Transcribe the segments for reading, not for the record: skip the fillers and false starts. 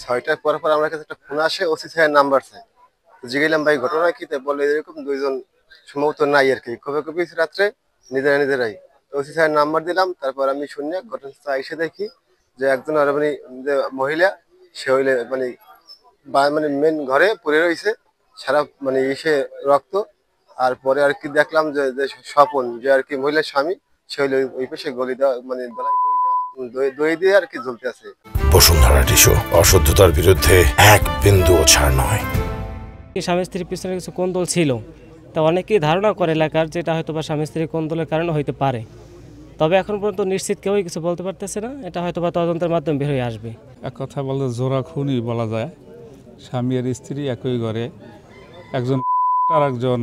ছয়টার পর আমার কাছে একটা ফোন আসে, ওসি স্যারের নাম্বার চাই। জিজ্ঞেলাম ভাই ঘটনা কি? বলে এরকম দুইজন সম্ভবত নাই আর কি, কবে কবি রাত্রে নিজেরাই। ওসি স্যারের নাম্বার দিলাম, তারপর আমি শুনে ঘটনা এসে দেখি যে একজন আর মানে যে মহিলা, সে হইলে মানে মানে মেন ঘরে পড়ে রয়েছে, সারা মানে এসে রক্ত। আর পরে আর কি দেখলাম যে যে স্বপন, যে আর কি মহিলার স্বামী, সে হইলে ওই পাশে গলি দেওয়া মানে দই দিয়ে আর কি ঝুলতে আছে। বসুন্ধরা টিস্যু, অশুদ্ধতার বিরুদ্ধে এক বিন্দুও ছাড় নয়। স্বামী স্ত্রীর পিছনে কিছু কোন্দল ছিল, তা অনেকেই ধারণা করে এলাকার যেটা হয়তো বা স্বামী স্ত্রীর কোন্দলের কারণে হইতে পারে। তবে এখন পর্যন্ত নিশ্চিত কেউই কিছু বলতে পারতেছে না, এটা হয়তো বা তদন্তের মাধ্যমে বের হয়ে আসবে। এক কথা বলতে জোড়া খুনই বলা যায়। স্বামী আর স্ত্রী একই ঘরে, একজন আর একজন।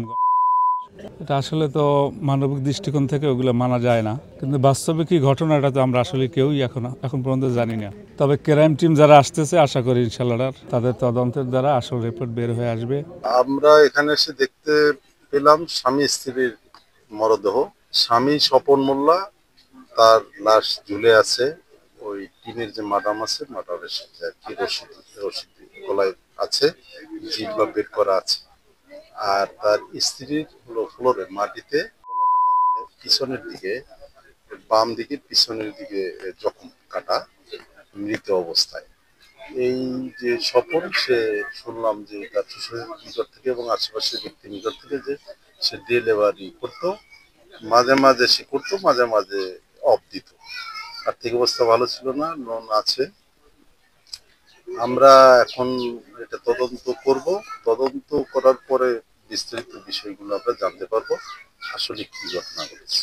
এটা আসলে তো মানবিক দৃষ্টিকোণ থেকে ওগুলো মানা যায় না, কিন্তু বাস্তবে কি ঘটনাটা তো আমরা আসলে কেউই এখন পর্যন্ত জানি না। তবে ক্রাইম টিম যারা আসতেছে, আশা করি ইনশাল্লাহ তাদের তদন্তের দ্বারা আসল রিপোর্ট বের হয়ে আসবে। আমরা এখানে এসে দেখতে পেলাম স্বামী স্ত্রীর মরদেহ। স্বামী স্বপন মোল্লা, তার লাশ ঝুলে আছে ওই টিনের যে মাডাম আছে, মাডামের সাথে আর কি রশিদ গলায় আছে, জিহ্বা বের করা আছে। আর তার স্ত্রীর হলো ফ্লোরে মাটিতে পিছনের দিকে, বাম দিকে পিছনের দিকে জখম কাটা, মৃত অবস্থায়। এই যে স্বপন, সে শুনলাম যে তার শ্বশুরের নিকট থেকে এবং আশেপাশের ব্যক্তির নিকট থেকে যে সে ডেলিভারি করতো, মাঝে মাঝে সে করতো, মাঝে মাঝে অফ দিত। আর্থিক অবস্থা ভালো ছিল না, লোন আছে। আমরা এখন এটা তদন্ত করব, তদন্ত করার পরে বিস্তারিত বিষয়গুলো আমরা জানতে পারবো আসলে কি ঘটনা ঘটেছে।